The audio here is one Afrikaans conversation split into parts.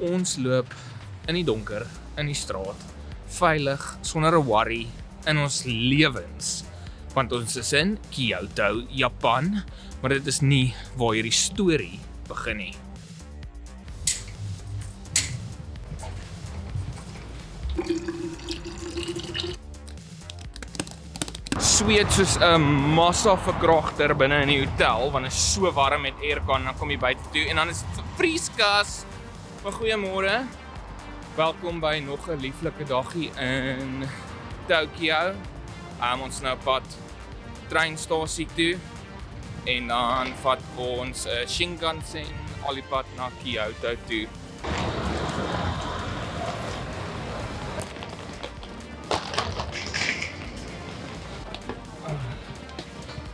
Ons loop in die donker, in die straat, veilig, sonder 'n worry, in ons lewens. Want ons is in Kyoto, Japan, maar dit is nie waar hierdie storie begin nie. Sweet soos 'n massa verkragter binne in die hotel, want dit is so warm met aircon, dan kom jy buite toe en dan is dit vrieskas. Maar goeiemôre. Welkom by nog 'n lieflike dagie in Tokyo. Ons nou pad treinstasie toe en dan vat ons 'n Shinkansen al die pad na Kyoto toe.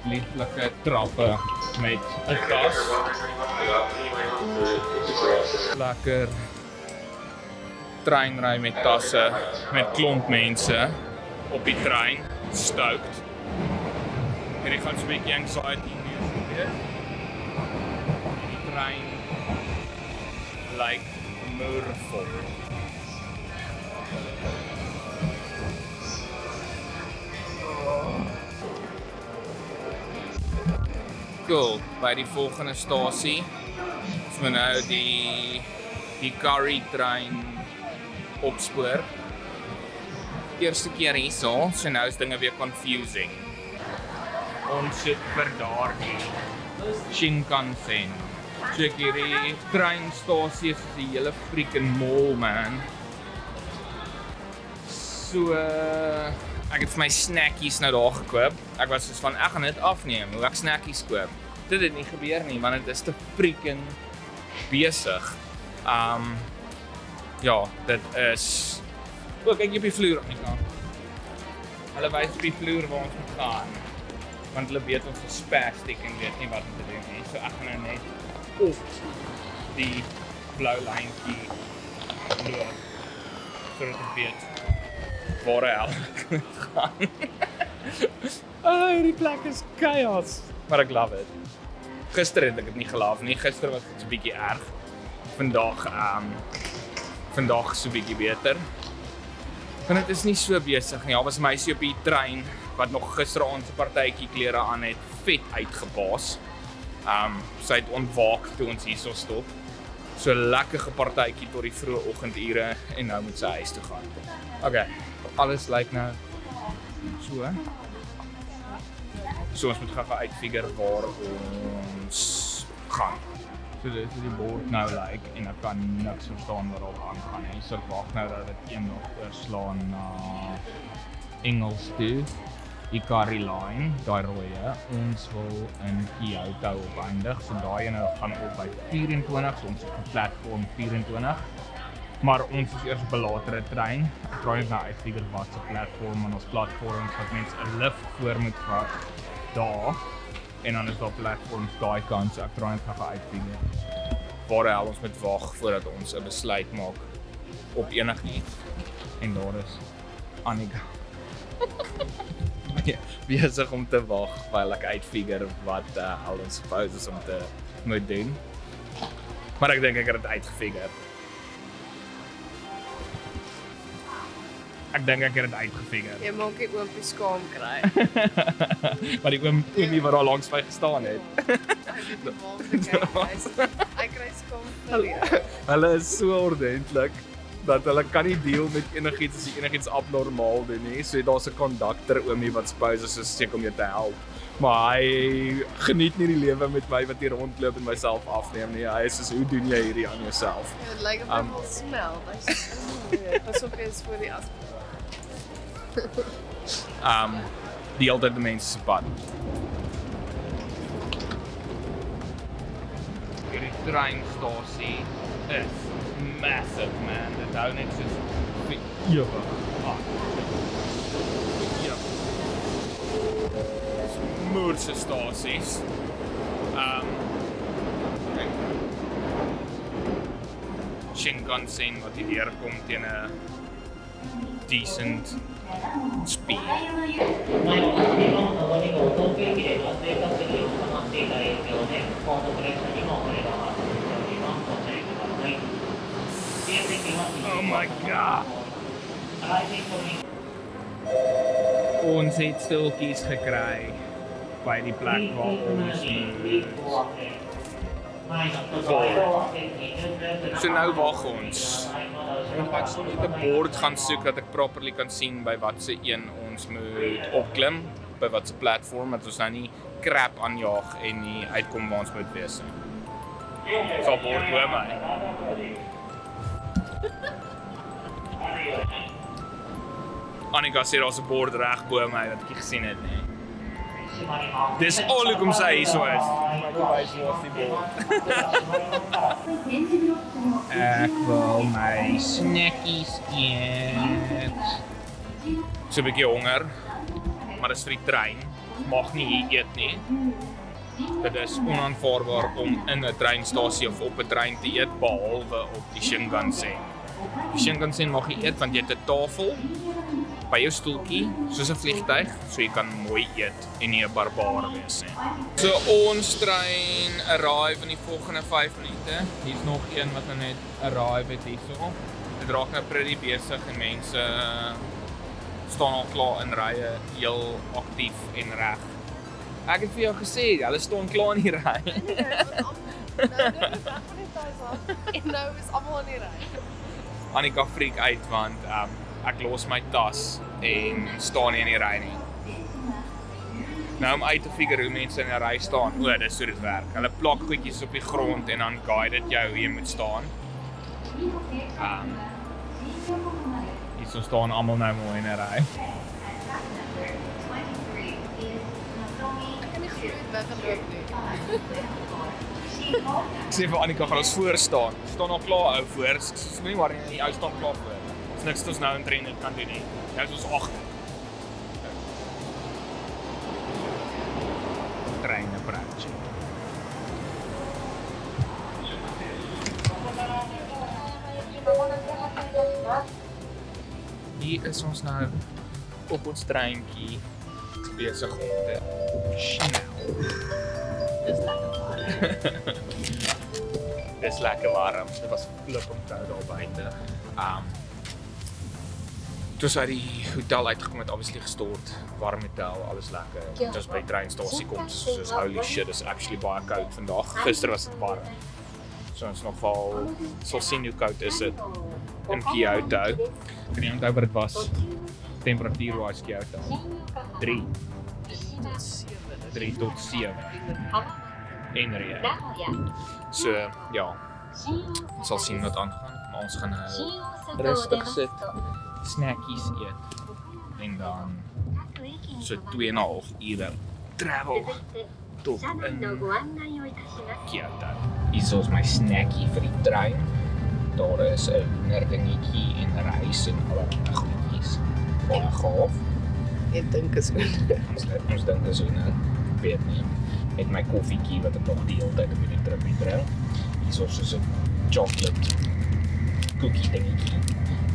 Lieflike trappe met 'n tas. Lekker treinry met tasse, met klomp mense op die trein, stoked. En ek gaan so 'n bietjie anxiety neus gebeur. Die trein lyk muurvol. Cool, by die volgende stasie is we nou die curry trein opspoor. Eerste keer hierso, so nou is dinge weer confusing. Ons sit vir daardie Shinkansen. Check hierdie treinstasie is die hele freaking mall, man. So ek het vir my snackies nou daar gekoop. Ek was soos van, ek gaan dit afneem, hoe ek snackies koop. Dit het nie gebeur nie, want dit is te freaking besig. Ja, dit is... O, kyk op die vloer op die kant. Hulle wys op die vloer waar ons moet gaan. Want hulle weet ons is spastic en weet nie wat om te doen nie. So ek gaan nou net op die blou lyntjie loop. Sodat ek weet waar hy al gaan. Hierdie plek is chaos. Maar ek love it. Gister het ek dit nie geloof nie. Gister was dit so 'n bietjie erg. Vandag so 'n bietjie beter. Want dit is nie so besig nie. Daar was 'n meisie op die trein wat nog gisteraand se partytjie klere aan het, vet uitgebaas. Sy het ontwaak toe ons hierso stop. So 'n lekker partytjie tot die vroeë oggendure en nou moet sy huis toe gaan. Okay, alles lyk nou so. So ons moet gaan uitfigure waar ons gaan. So dit is die bord nou lyk en ek kan niks verstaan waarop aangaan nie. So ek wag nou dat dit eendag oorslaan na Engels toe. Die curry line, daai rooie. Ons wil in Kyoto opeindig. So daai ene gaan op by 24, so ons is op platform 24. Maar ons is eers op 'n latere trein. Ek probeer net nou uitfigure wat se platform en ons platforms wat mense 'n lift voor moet vat daar. En dan is daar platforms daai kant, so ek probeer net gaan uitfigure waar die hel ons moet wag voordat ons 'n besluit maak op enigiets. En daar is Annika. Besig om te wag terwyl ek uitfigure wat al ons suppose is om te moet doen. Maar ek dink ek het dit uitgefigure. Ek dink ek het dit uitgefigure. Jy maak die oompie skaam kry. Maar die oomie wat daar langs my gestaan het. Ek kry skaam vir jou. Hulle is so ordentlik dat hulle kan nie deel met enigiets as jy enigiets abnormaal doen nie. So daar's 'n kondukter oomie wat suppose is seker om jou te help. Maar hy geniet nie die lewe met my wat hier rondloop en myself afneem nie. Hy is soos, hoe doen jy hierdie aan jouself? Ja, dit lyk of hy wil smel. Pas op eens voor die as. Die hele tyd die mense se pad. Hierdie treinstasie is massive, man. Dit hou net soos vir ewig aan. Ja. Moorse stasies. Shinkansen wat hier kom teen 'n decent speed. Oh my god. Ons het stoeltjies gekry by die plek waar ons moet. So nou wag ons. Ek sal net 'n bord gaan soek dat ek properly kan sien by watse een ons moet opklim, by watse platform, dat ons nou nie crap aanjaag en nie uitkom waar ons moet wees nie. Sal bord bo my. Annika sê daar's 'n bord reg bo my wat ek gesien het nie. Dis al hoekom sy hier so is. Ek wil my snackies eet. So 'n bietjie honger, maar dis vir die trein. Mag nie hier eet nie. Dit is onaanvaarbaar om in 'n treinstasie of op 'n trein te eet behalwe op die Shinkansen. Die Shinkansen mag jy eet want jy het 'n tafel by jou stoeltjie, soos 'n vliegtuig, so jy kan mooi eet en nie 'n barbaar wees nie. So ons trein arrive in die volgende 5 minute. Hier's nog een wat net arrive het hierso. Dit raak nou pretty besig en mense staan al klaar in rye, heel aktief en reg. Ek het vir jou gesê, hulle staan klaar in die ry. En nou is almal in die ry. Annika freak uit want ek los my tas en staan nie in die ry nie. Nou om uit te figure hoe mense in 'n ry staan, dis hoe dit werk. Hulle plak goedjies op die grond en dan guide dit jou hoe jy moet staan. Hier staan almal nou mooi in 'n ry. Ek kan nie glo dit weggeloop nie. Ek sê vir Annika gaan ons voor staan. Staan al klaar ou voor. Ek moenie worry nie, ou staan klaar voor. Dis niks wat ons nou in trein kan doen nie. Nou is ons agter. Trein approach. Hier is ons nou op ons treintjie besig om te snel. Dis lekker warm. Dit was flippend koud daar buite. Toe sy die hotel uitgekom het, obviously gestort, warm hotel, alles lekker. Dis by die treinstasie kom, soos holy shit, dis actually baie koud vandag. Gister was dit warm. So ons nogal sal sien hoe koud is dit in Kyoto. Kan jy onthou wat dit was? Temperatuur-wise Kyoto. 3 tot 7. En reën. So ja, ons sal sien wat aangaan, maar ons gaan nou rustig sit, snackies eet en dan so 2,5 ure travel tot in Kyoto. Hier is my snackie vir die trein. Daar is 'n hoenderdingetjie en rys en allerlei goedjies. Baie gaaf. Ek dink is goed. Ons dink is hoender. Weet nie. Met my koffietjie wat ek nog die hele tyd op die trip drink. Hier is soos 'n chocolate cookie dingetjie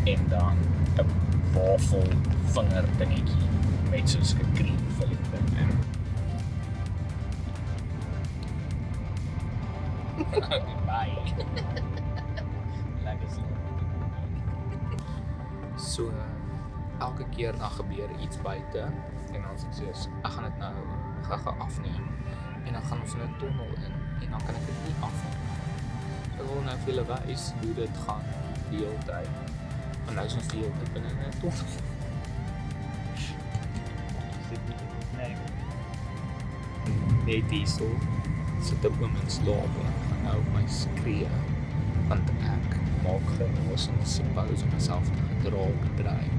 en dan 'n wafel vinger dingetjie met soos 'n cream filling in. Bye. Lekker sien. So elke keer dan gebeur iets buite en dan sê ek, ek gaan dit nou gaga afneem en dan gaan ons in 'n tunnel in en dan kan ek dit nie afneem. Ek wil nou vir julle wys hoe dit gaan die hele tyd. En nou is ons die hele tyd binne in 'n tunnel. Net hier so sit 'n oom in slaap en gaan nou op my skree want ek maak genoos en suppose om myself te gedra op die trein.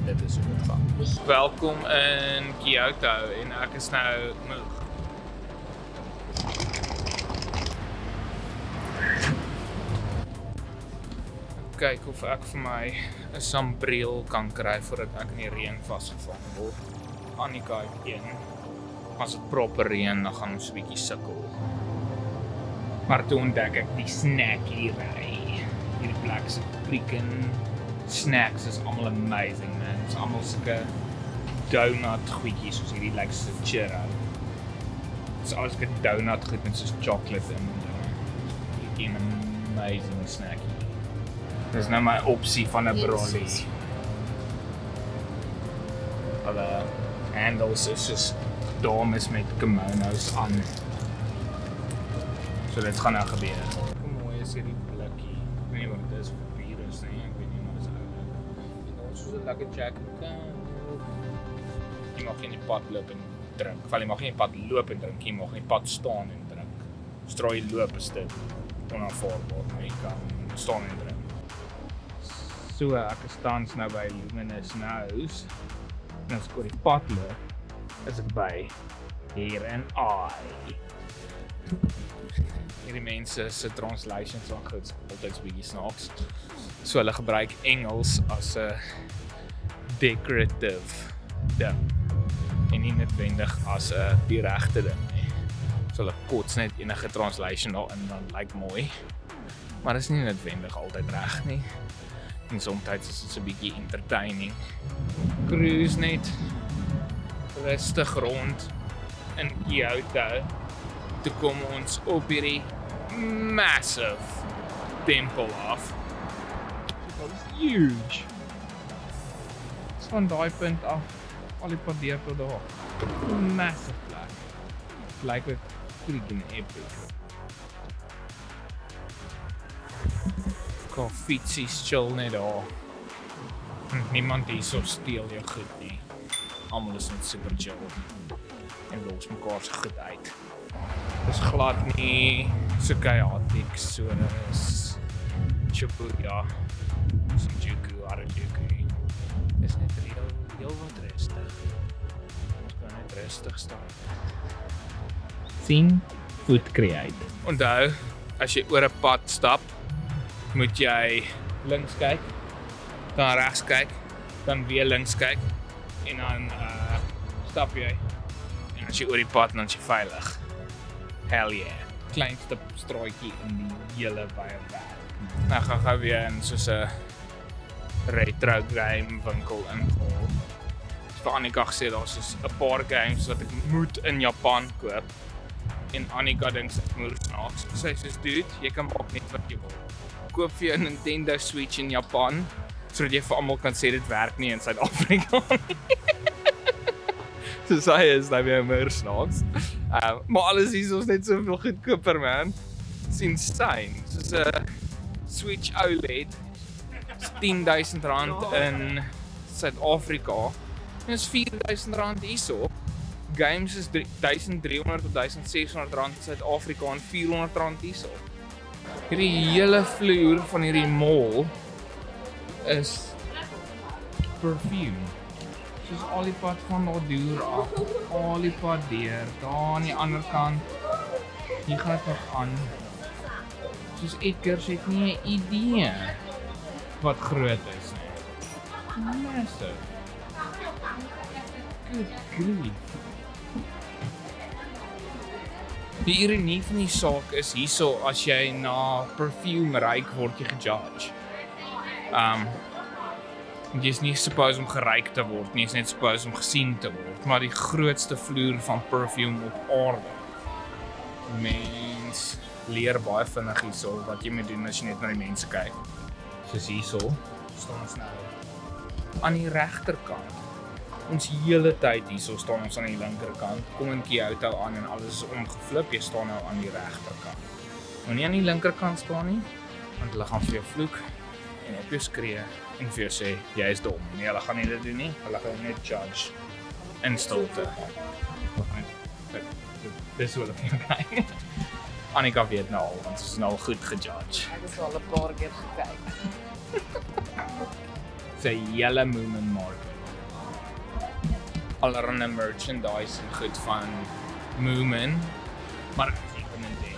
Dit is hoe het gaan. Welkom in Kyoto en ek is nou moeg. Kyk of ek vir my 'n sonbril kan kry voordat ek in die reën vasgevang word. Annika het een. As dit proper reën, dan gaan ons 'n bietjie sukkel. Maar toe ontdek ek die snackie-ry. Hierdie plek se freaking snacks is almal amazing, man. Dit is almal sulke donut goedjies soos hierdie like so churro. Dis alles met donut goed met soos chocolate in. Dit 'n amazing snackie. Dis nou my opsie van 'n brolly. Hulle handles is soos dames met kimonos aan. So dit gaan nou gebeur. Hoe mooi is hierdie blikkie? Ek weet nie wat dit is vir virus nie, ek weet nie, maar dis oulik. Ons soos 'n lekker jacket. Jy mag nie in die pad loop en drink. Val jy mag nie in die pad loop en drink, jy mag nie in die pad staan en drink. Sodra jy loop is dit onaanvaarbaar, maar jy kan staan en drink. So, ek is tans nou by Luminous Nose. En as ek oor die pad loop, is ek by Here and I. Hierdie mense se translations van goed altyd 'n bietjie snaaks. So hulle gebruik Engels as 'n decorative ding en nie noodwendig as 'n die regte ding nie. So hulle kots net enige translation daarin dan lyk mooi. Maar dit is nie noodwendig altyd reg nie. En soms is dit 'n bietjie entertaining. Cruise net rustig rond in Kyoto. Toe kom ons op hierdie massive tempel af. Dit is huge. Dis van daai punt af al die pad deur tot daar. Massive plek. Lyk like freaking epic. Kan fietsies chill net daar. Niemand hier so steel jou goed nie. Almal is net super chill. En los mekaar se goed uit. Dis glad nie so chaotic soos Shibuya, Shinjuku, Harajuku. Dis net heel wat rustig. Ons kan net rustig staan. Sien, food create. Onthou, as jy oor 'n pad stap, moet jy links kyk, dan regs kyk, dan weer links kyk en dan stap jy. En as jy oor die pad dan is jy veilig. Hell yeah. Kleinste straatjie in die hele wye wêreld. Nou gaan gou weer in soos 'n retro game winkel inval. Vir Annika gesê daar's soos 'n paar games wat ek moet in Japan koop. En Annika dink sy moer snaaks. Sy sê soos dude, jy kan maak net wat jy wil. Koop vir jou 'n Nintendo Switch in Japan sodat jy vir almal kan sê dit werk nie in Suid-Afrika nie. So sy is nou weer meer snaaks. Maar alles hier is net soveel goedkoper, man. It's insane. Soos 'n Switch OLED is R10,000 in Suid-Afrika. En is R4,000 hierso. Games is R1,300 tot R1,600 in Suid-Afrika en R400 hierso. Hierdie hele vloer van hierdie mall is perfume. Soos al die pad van daar deur af, al die pad deur, daar aan die ander kant. Hier gaan dit nog aan. Soos Edgars het nie 'n idee wat groot is nie. Massive. Good grief. Die ironie van die saak is hierso as jy na perfume ruik word jy gejudge. Jy is nie supposed om geryk te word nie, jy is net supposed om gesien te word, maar die grootste vloer van perfume op aarde. Mens leer baie vinnig hierso wat jy moet doen as jy net na die mense kyk. Soos hierso staan ons nou aan die regterkant. Ons hele tyd hierso staan ons aan die linkerkant. Kom in Kyoto aan en alles is omgeflip, jy staan nou aan die regterkant. Moenie aan die linkerkant staan nie, want hulle gaan vir jou vloek en op jou skree en vir jou sê jy is dom. Nee, hulle gaan nie dit doen nie. Hulle gaan net judge in stilte. Dis hoe hulle vir jou kyk. Annika weet nou al, want sy is nou al goed gejudge. Ek is al 'n paar keer gekyk. Sy hele Moomin Market. Allerhande merchandise en goed van Moomin, maar ek is nie in dit.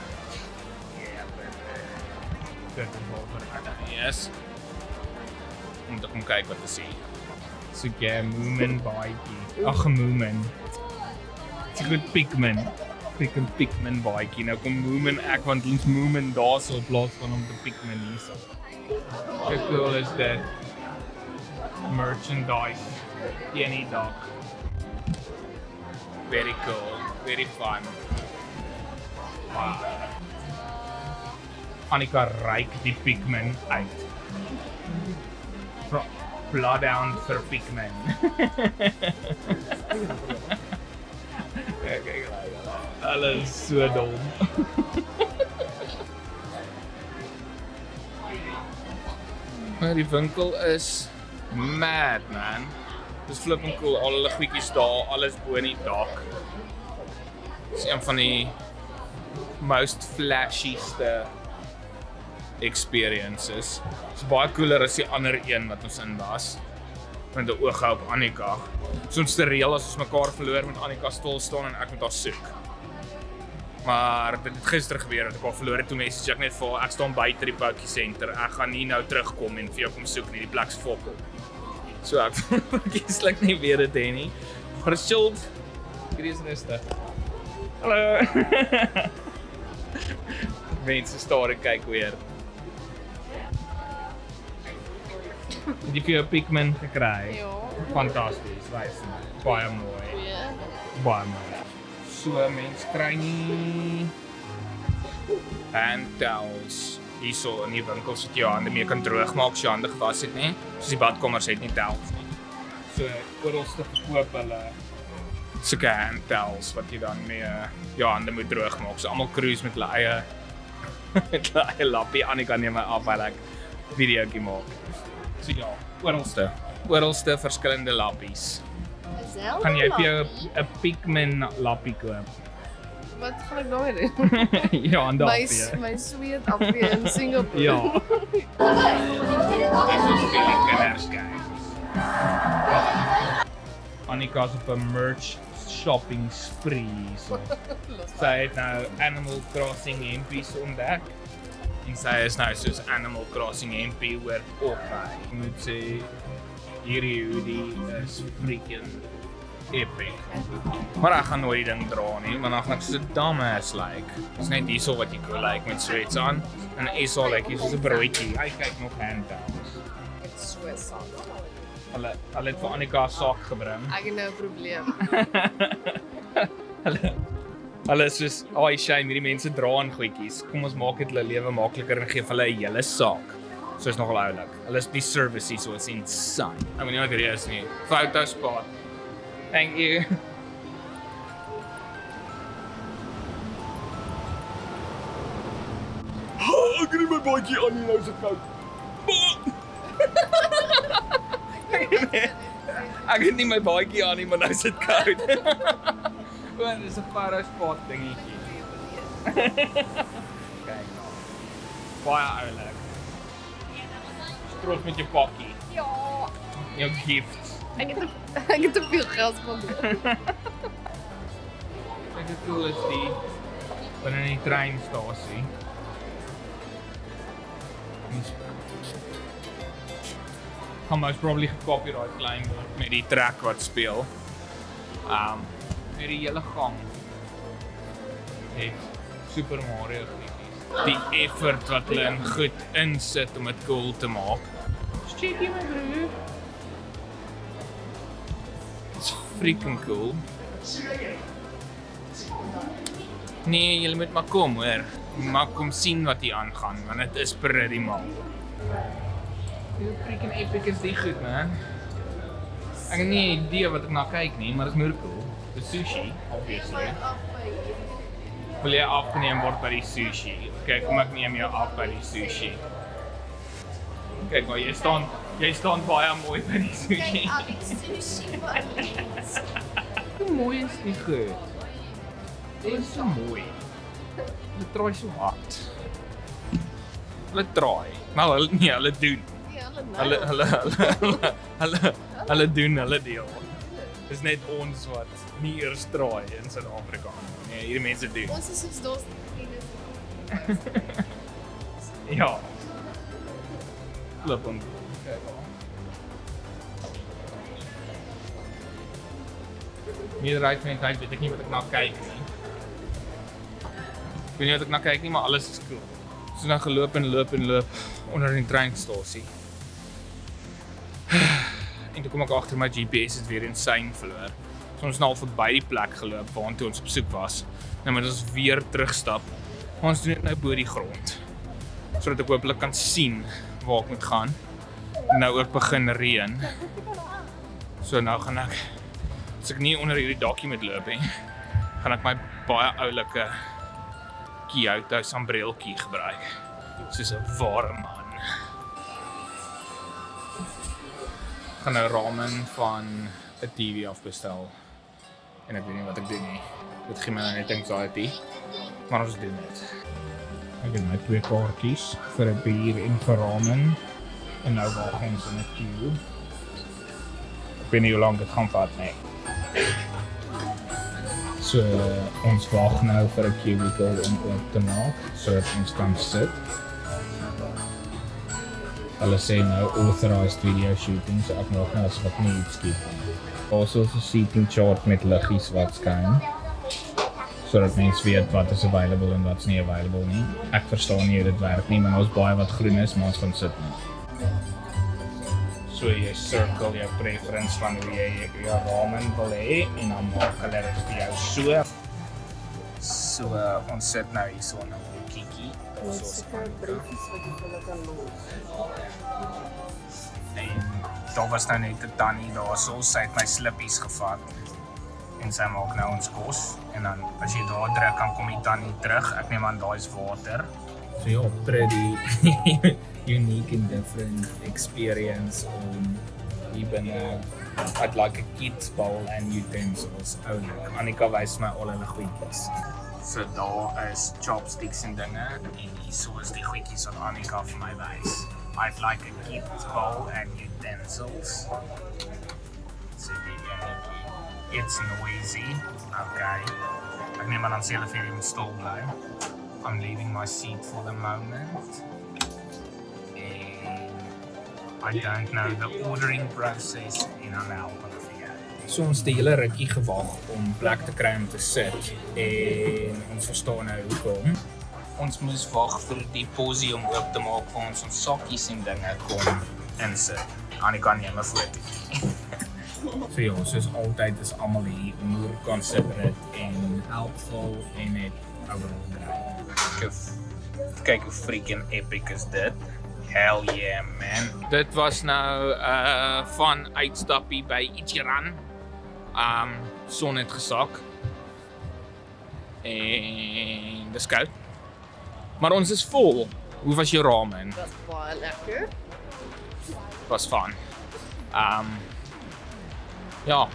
Dit is wel verder. Yes. Om te kom kyk wat te sê. Soek jy 'n Moomin baadjie. Ag, 'n Moomin. Dis goed Pikmin. Pikmin baadjie. Nou kom Moomin ek want ons Moomin daarso in plaas van om te Pikmin hierso. Hoe cool is dit? Merchandise. Any dog. Very cool. Very fun. Annika ryk die Pikmin uit. Bloodhound vir Pikmin. Kyk, hulle is so dom. Maar die winkel is mad, man. Dis flipping cool, al hulle goedjies daar, alles bo in die dak. Dis een van die most flashieste experiences. Dis baie cooler as die ander een wat ons in was. Met 'n oog op Annika. Soms te reël as ons mekaar verloor met Annika stil staan en ek moet haar soek. Maar dit het gister gebeur dat ek haar verloor het, toe message ek net vir haar, ek staan buite die Poké Center. Ek gaan nie nou terugkom en vir jou kom soek nie, die plek's fokol. So ek verkieslik nie weer dit hê nie. Maar Schuld, hierdie is rustig. Hallo. Mense staar en kyk weer. Het jy vir jou Pikmin gekry? Ja. Fantasties, wys my. Baie mooi. Ja. Baie mooi. So mens kry nie handtowels hierso in die winkels wat jy jou hande mee kan droog maak as jy hande gewas het, nie? Soos die badkamers het nie towels nie. So oralste verkoop hulle sulke handtowels wat jy dan mee jou hande moet droog maak. So almal cruise met hulle eie met hulle eie lappie. Annika neem my af while ek videoetjie maak. So ja, oralste verskillende lappies. Kan jy vir jou 'n Pikmin lappie koop? Wat gaan ek daarmee doen? Ja, hande afvee. My sweet afvee in Singapore. Ja. Dis ons kinders kyk. Annika's op 'n merch shopping spree. So. Sy het nou Animal Crossing hempies ontdek. En sy is nou soos Animal Crossing hempie oor op. Ek moet sê hierdie hoodie is freaking epic. Maar ek gaan nooit die ding dra nie, want dan gaan ek so 'n dumbass like. Dis net hierso wat jy cool like met sweats aan. En hierso like hier's 'n broodjie. Hy kyk nog handtowels. Dit is so saak. Hulle het vir Annika 'n sak gebring. Ek het nou 'n probleem. Hulle is soos, "Ag, shame, hierdie mense dra aan goedjies. Kom ons maak dit hulle lewe makliker en gee vir hulle 'n hele saak." So is nogal oulik. Hulle is die service hier so is insane. Ek weet nie wat hierdie is nie. Fotospot. Thank you. Ek het my baadjie aan nie, nou is dit koud. Ek het nie my baadjie aan nie, maar nou is dit koud. Want dis 'n fotospot dingetjie. Kyk. Baie oulik. Trots met jou pakkie. Ja. Jou gift. Ek het te veel geld spandeer. Ek het cool is die binne die treinstasie. Gaan most probably gecopyright claim word met die track wat speel. Met die hele gang het Super Mario goedjies. Die effort wat hulle in goed insit om dit cool te maak. Check my broer. It's freaking cool. Nee, julle moet maar kom hoor. Maar kom sien wat hier aangaan, want dit is pretty mal. Hoe freaking epic is die goed, man. Ek het nie 'n idee wat ek na kyk nie, maar dit is moeilik cool. Die sushi, obviously. Wil jy afgeneem word by die sushi? Kyk, kom ek neem jou af by die sushi. Kyk, maar jy staan baie mooi by die sushi. Hoe mooi is die goed? Dit is so mooi. Hulle draai so hard. Hulle draai. Nou, hulle doen. Hulle doen hulle deel. Dis net ons wat nie eers draai in Suid-Afrika nie. Nee, hierdie mense doen. Ons is soos dors vriende. Ja. Klop hom. Meerderheid van die tyd weet ek nie wat ek na kyk nie. Ek weet nie wat ek na kyk nie, maar alles is cool. So nou geloop en loop onder die treinstasie. En toe kom ek agter my GPS het weer insane verloor. So ons nou al verby die plek geloop waartoe ons op soek was. Nou moet ons weer terugstap. Maar ons doen dit nou bo die grond. Sodat ek hopelik kan sien waar ek moet gaan. Nou ook begin reën. So nou gaan ek, as ek nie onder hierdie dakkie moet loop nie, gaan ek my baie oulike Kyoto sambreeltjie gebruik. Soos 'n ware man. Ek gaan nou ramen van 'n TV afbestel. En ek weet nie wat ek doen nie. Dit gee my nou net anxiety. Maar ons doen dit. Ek het my 2 kaartjies vir 'n bier en vir ramen. En nou wag ons in 'n queue. Ek weet nie hoe lank dit gaan vat nie. So ons wag nou vir 'n cubicle om oop te maak sodat ons kan sit. Hulle sê nou authorized video shooting, so ek maak nou asof ek nie iets skiep nie. Also 'n seating chart met liggies wat skyn. Sodat mense weet wat is available en wat's nie available nie. Ek verstaan nie hoe dit werk nie, maar ons baie wat groen is, maar ons gaan sit nie. So jy circle jou preference van hoe jy jou ramen wil hê en dan maak hulle dit vir jou so. So ons sit nou hier so in 'n kiekie. Ons seker briefies wat jy hulle kan los. En daar was nou net 'n tannie daarso, sy het my slippies gevat. En sy maak nou ons kos. En dan as jy daar druk, dan kom die tannie terug. Ek neem aan daai is water. So ja, pretty unique and different experience om hier binne. I'd like a kids bowl and utensils oulik. Annika wys my al hulle goedjies. So daar is chopsticks en dinge en hier so is die goedjies wat Annika vir my wys. I'd like a kids bowl and utensils. So die enetjie. It's noisy. Okay. Ek neem aan dan sê hulle vir hom stil bly. I'm leaving my seat for the moment. I don't know the ordering process en dan help hulle vir jou. So ons het 'n hele rukkie gewag om plek te kry om te sit en ons verstaan nou hoekom. Ons moes wag vir die posie om oop te maak vir ons sakkies en dinge kon insit. Annika neem 'n fotootjie. So ja, soos altyd is almal hier more considerate en helpful en net overall great. Kyk hoe freaking epic is dit. Hell yeah, man. Dit was nou van uitstappie by Ichiran. Son het gesak. En dis koud. Maar ons is vol. Hoe was jou ramen? Dat was baie lekker. Was fun. Ja.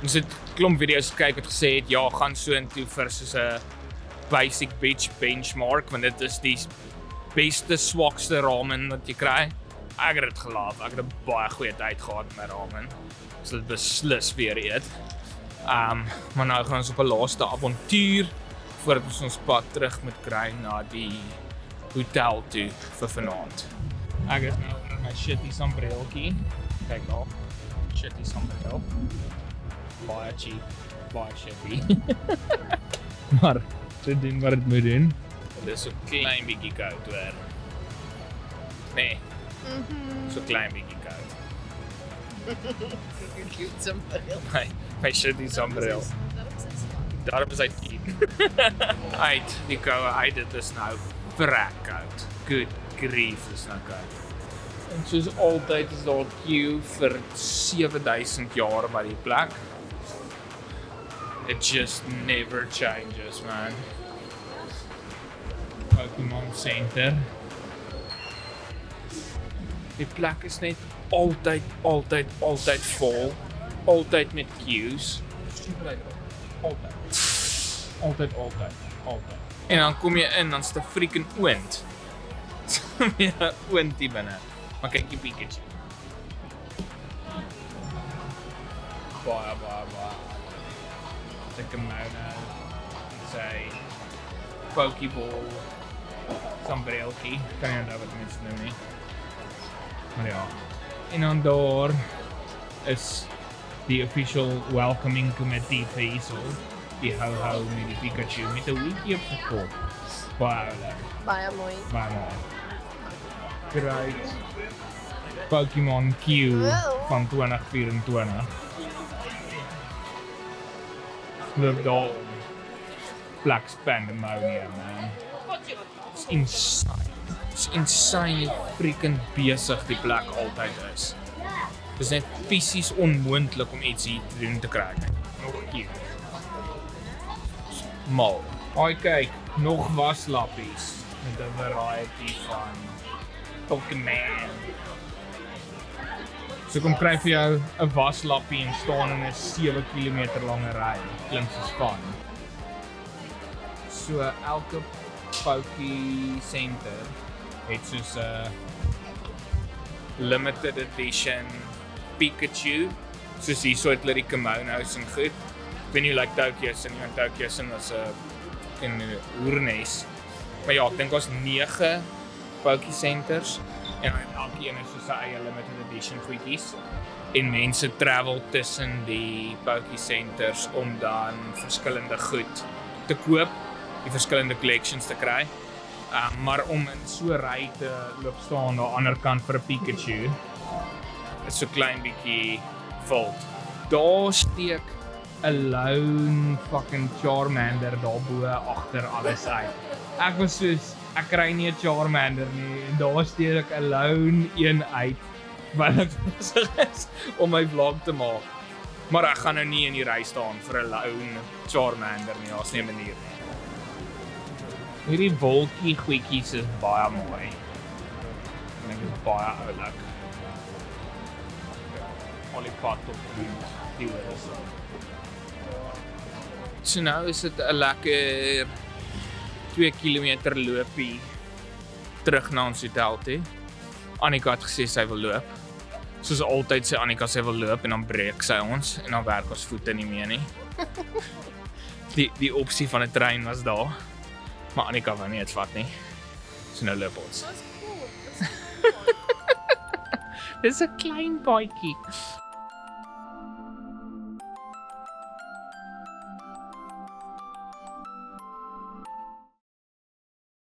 Ons het klomp video's gekyk wat gesê het ja, gaan so intoe vir soos 'n basic bitch benchmark want dit is die beste swakste ramen wat jy kry. Ek het dit gelaaf. Ek het 'n baie goeie tyd gehad met ramen. So dit beslis weer eet. Maar nou gaan ons op 'n laaste avontuur voordat ons ons pad terug moet kry na die hotel toe vir vanaand. Ek is nou in my shitty sambreeltjie. Kyk daar. Shitty sombreel. Baie cheap. Baie shitty. Maar dit doen wat dit moet doen. Dit is so klein bietjie koud hoor. Nee. So klein bietjie koud. Cute sombreel. My shitty sombreel. Daarom is hy cute. Uit die koue uit, dit is nou vrek koud. Good grief, is nou koud. En soos altyd is daar queue vir 7000 jaar by die plek. It just never changes, man. Pokémon Center. Die plek is net altyd vol. Altyd met queues. Altyd. En dan kom jy in, dan is dit 'n freaking oond. Meer 'n oond hier binne. Maar kyk die Pikachu. Baie. Sy kimono. Sy Pokeball. Sambreeltjie. Kan nie onthou wat mense noem nie. Maar ja. En dan daar is die official welcoming committee vir hierso. Die ho met die Pikachu met 'n hoedjie op sy kop. Baie lekker. Baie mooi. Great. Pokémon Q van 2024. Loop daar. Black's pandemonium, man. It's insane. It's insane freaking besig die plek altyd is. Dit is net fisies onmoontlik om iets hier te doen te kry. Nog 'n keer. Mal. Ai kyk, nog waslappies met 'n variety van Pokemon. So kom kry vir jou 'n waslappie en staan in 'n 7 km lange ry. Klink soos van. So elke Poké Center het soos 'n limited edition Pikachu. Soos hierso het hulle die kimonos en goed. Ek weet nie hoe lyk Tokyo's en Tokyo's was 'n oernes. Maar ja, ek dink ons 9 Poké Centers en elkeen is so sy eie limited edition goedjies. En mense travel tussen die Poké Centers om dan verskillende goed te koop, die verskillende collections te kry. Maar om in so 'n ry te loop staan aan die ander kant vir 'n Pikachu is so klein bietjie veld. Daar steek 'n lone fucking Charmander daarbo agter alles uit. Ek was soos, ek kry nie 'n Charmander nie en daar steek ek 'n lone een uit wat ek besig is om my vlog te maak. Maar ek gaan nou nie in die ry staan vir 'n lone Charmander nie, daar's nie 'n manier nie. Hierdie wolkie goedjies is baie mooi. Ek dink dit is baie oulik. Al die pad op die is. So nou is dit 'n lekker 2 km loopie terug na ons hotel toe. Annika het gesê sy wil loop. Soos altyd sê Annika sy wil loop en dan breek sy ons en dan werk ons voete nie meer nie. Die opsie van 'n trein was daar. Maar Annika wou nie dit vat nie. So nou loop ons. Dis 'n klein baadjie.